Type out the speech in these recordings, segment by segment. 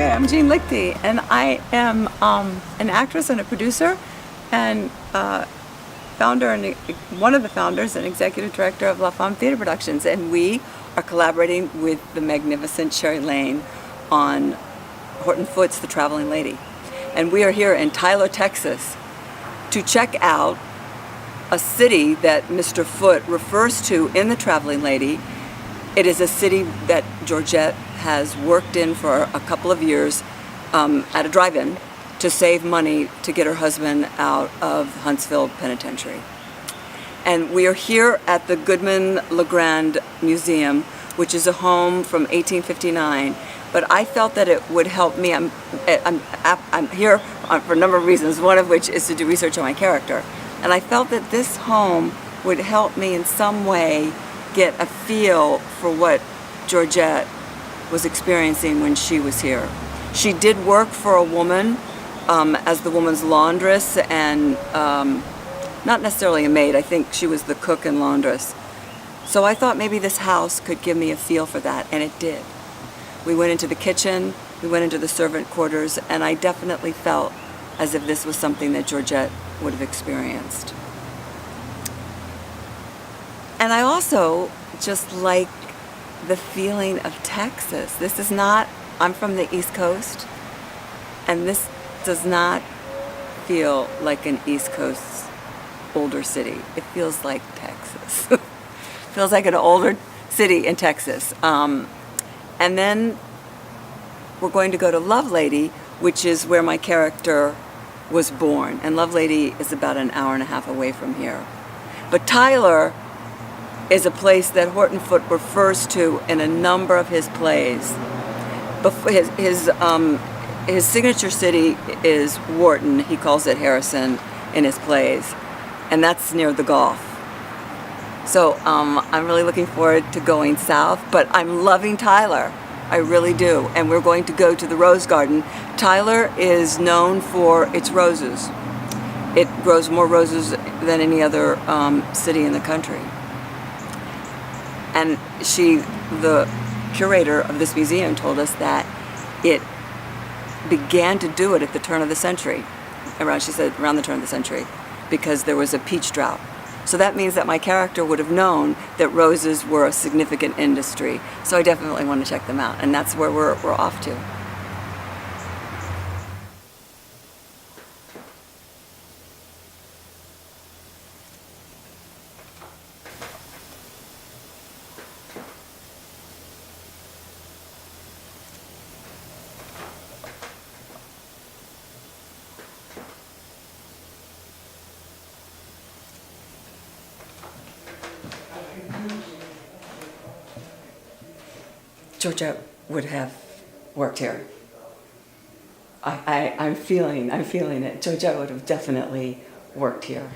I'm Jean Lichty, and I am an actress and a producer, and founder and one of the founders and executive director of La Femme Theater Productions. And we are collaborating with the magnificent Sherry Lane on Horton Foote's The Traveling Lady. And we are here in Tyler, Texas, to check out a city that Mr. Foote refers to in The Traveling Lady. It is a city that Georgette has worked in for a couple of years at a drive-in to save money to get her husband out of Huntsville Penitentiary. And we are here at the Goodman LeGrand Museum, which is a home from 1859. But I felt that it would help me. I'm here for a number of reasons, one of which is to do research on my character. And I felt that this home would help me in some way get a feel for what Georgette was experiencing when she was here. She did work for a woman as the woman's laundress and not necessarily a maid. I think she was the cook and laundress. So I thought maybe this house could give me a feel for that, and it did. We went into the kitchen, we went into the servant quarters, and I definitely felt as if this was something that Georgette would have experienced. And I also just like the feeling of Texas. This is not, I'm from the East Coast, and this does not feel like an East Coast older city. It feels like Texas. Feels like an older city in Texas. And then we're going to go to Lovelady, which is where my character was born. And Lovelady is about an hour and a half away from here. But Tyler is a place that Horton Foote refers to in a number of his plays. His signature city is Wharton. He calls it Harrison in his plays. And that's near the Gulf. So I'm really looking forward to going south, but I'm loving Tyler. I really do. And we're going to go to the Rose Garden. Tyler is known for its roses. It grows more roses than any other city in the country. And the curator of this museum told us that it began to do it at the turn of the century. She said around the turn of the century, because there was a peach drought. So that means that my character would have known that roses were a significant industry. So I definitely want to check them out, and that's where we're off to. Georgette would have worked here. I'm feeling it. Georgette would have definitely worked here.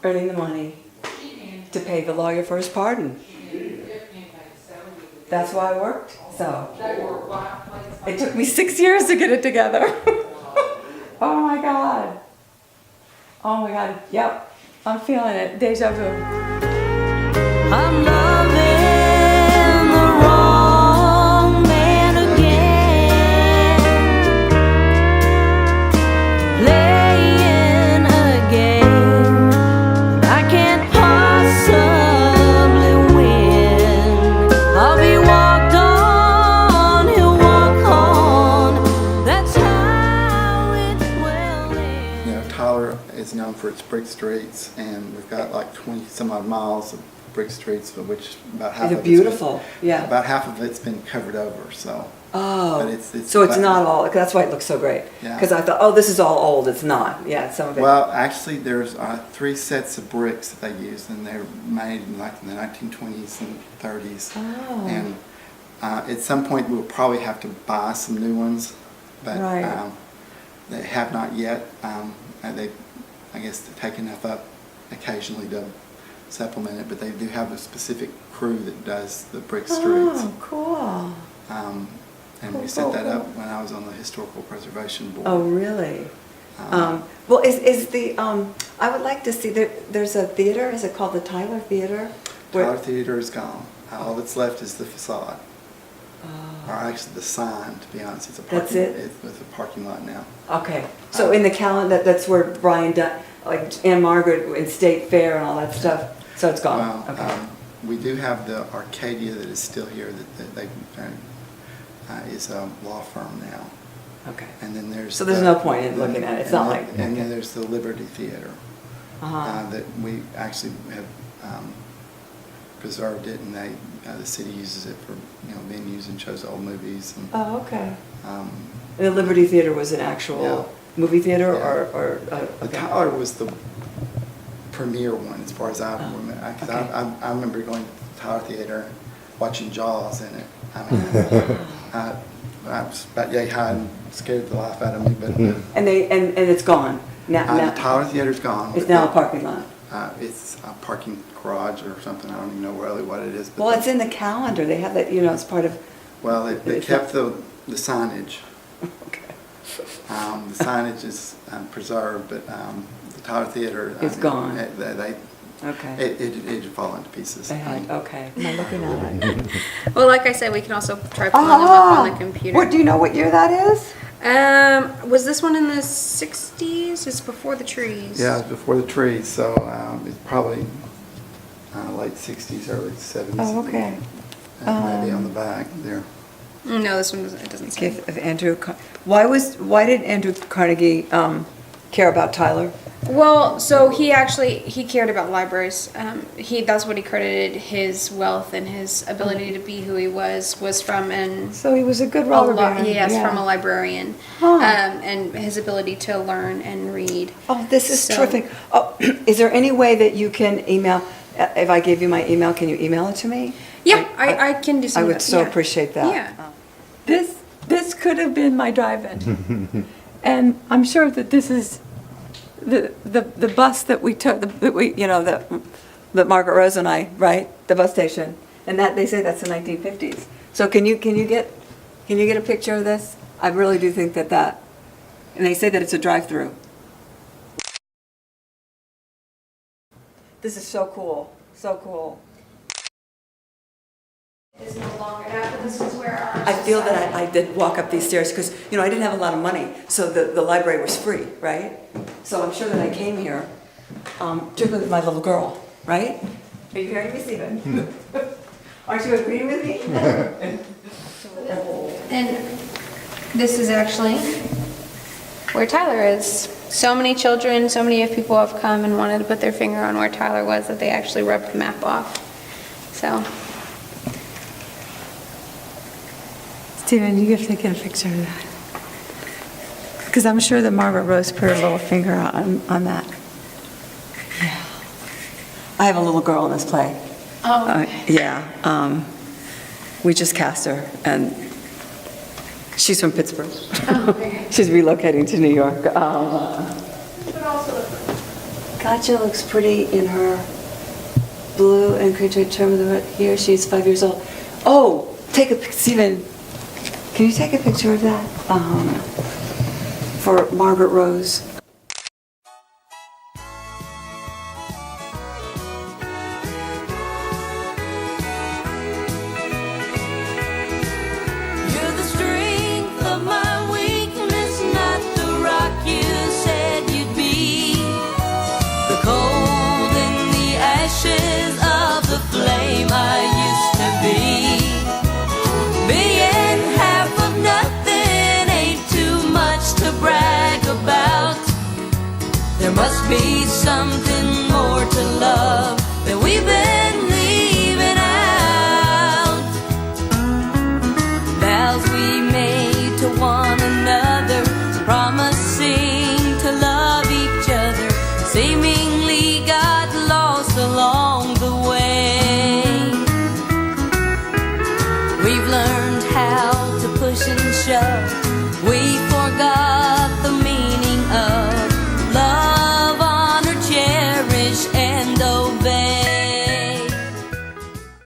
Earning the money to pay the lawyer for his pardon. That's why I worked. So it took me 6 years to get it together. Oh my God. Oh my God. Yep. I'm feeling it. Deja vu. I'm loving the wrong man again, playing a game I can't possibly win. I'll be walked on, he'll walk on. That's how it will end. You know, Tyler is known for its brick streets, and we've got like 20 some odd miles of brick streets, of which about half of beautiful. Yeah. About half of it's been covered over. So. Oh. But it's so it's not all. That's why it looks so great. Yeah. Because I thought, oh, this is all old. It's not. Yeah, some of it. Well, actually, there's 3 sets of bricks that they use, and they're made in like in the 1920s and 30s. Oh. And at some point, we'll probably have to buy some new ones, but right. They have not yet. They, I guess, they take enough up occasionally to supplement it, but they do have a specific crew that does the brick streets. Oh, cool. And we set that up when I was on the Historical Preservation Board. Oh, really? Well, is the I would like to see there's a theater. Is it called the Tyler Theater? Tyler Theater is gone. All that's left is the facade. or actually the sign, to be honest. It's a That's parking, it? It's a parking lot now. Okay, so in the calendar, that's where Brian, like Anne Margaret and State Fair and all that stuff, so it's gone? Well, Okay. we do have the Arcadia that is still here, that they, is a law firm now. Okay. And then there's. So there's no point in looking at it. It's not like. And then there's the Liberty Theater. Uh-huh. That we actually have preserved it, and the city uses it for, venues and shows old movies. And, Oh, okay. um, And the Liberty Theater was an actual Yeah. movie theater, Yeah. or The okay. Tyler was the premier one, as far as I Oh, remember. Because okay. I remember going to the Tyler Theater, watching Jaws in it. I mean, I was about yay high and scared the life out of me, but And it's gone now. the Tyler Theater's gone. It's but now a parking lot. It's a parking garage or something. I don't even know really what it is. But Well, it's in the calendar. They have that. It's part of. Well, they It's kept the signage. Okay. The signage is preserved, but the Tyler Theater It's gone. Okay. Okay. It had fallen to pieces. They had. Okay. Am I looking at it? Well, like I said, we can also try pulling them up on the computer. What do you know? What year that is? Was this one in the 60s? It's before the trees. Yeah, it's before the trees, so it's probably late 60s, early 70s. Oh, okay. And maybe on the back there. No, this one doesn't, it doesn't say. Gift of Andrew. Why did Andrew Carnegie care about Tyler? Well, so he cared about libraries. That's what he credited his wealth and his ability to be who he was from So he was a good robber baron. yes, Yeah. from a librarian. Huh. And his ability to learn and read. Oh, this is So- terrific. Oh, is there any way that you can email? If I gave you my email, can you email it to me? Yeah, I can do some I of would that, so yeah. appreciate that. Yeah. This could have been my drive-in. And I'm sure that this is the bus that we took, that Margaret Rose and I, right? The bus station. And that, they say that's the 1950s. So can you get a picture of this? I really do think that, and they say that it's a drive-through. This is so cool, so cool. Is no longer that, this is where our I feel that I did walk up these stairs because, I didn't have a lot of money, so the library was free, right? So I'm sure that I came here, particularly with my little girl, right? Are you hearing me, Stephen? Aren't you agreeing with me? And this is actually where Tyler is. So many children, so many people have come and wanted to put their finger on where Tyler was that they actually rubbed the map off. So, Stephen, you have to get a picture of that. Because I'm sure that Margaret Rose put her little finger on that. Yeah. I have a little girl in this play. oh, Yeah, we just cast her, and she's from Pittsburgh. okay. She's relocating to New York. But also Katja looks pretty in her blue and creature term of the here. She's 5 years old. Oh, Stephen, can you take a picture of that for Margaret Rose? You're the strength of my weakness, not the rock you said you'd be. The cold in the ashes of the flame I used to be. Being half of nothing ain't too much to brag about. There must be something more to love.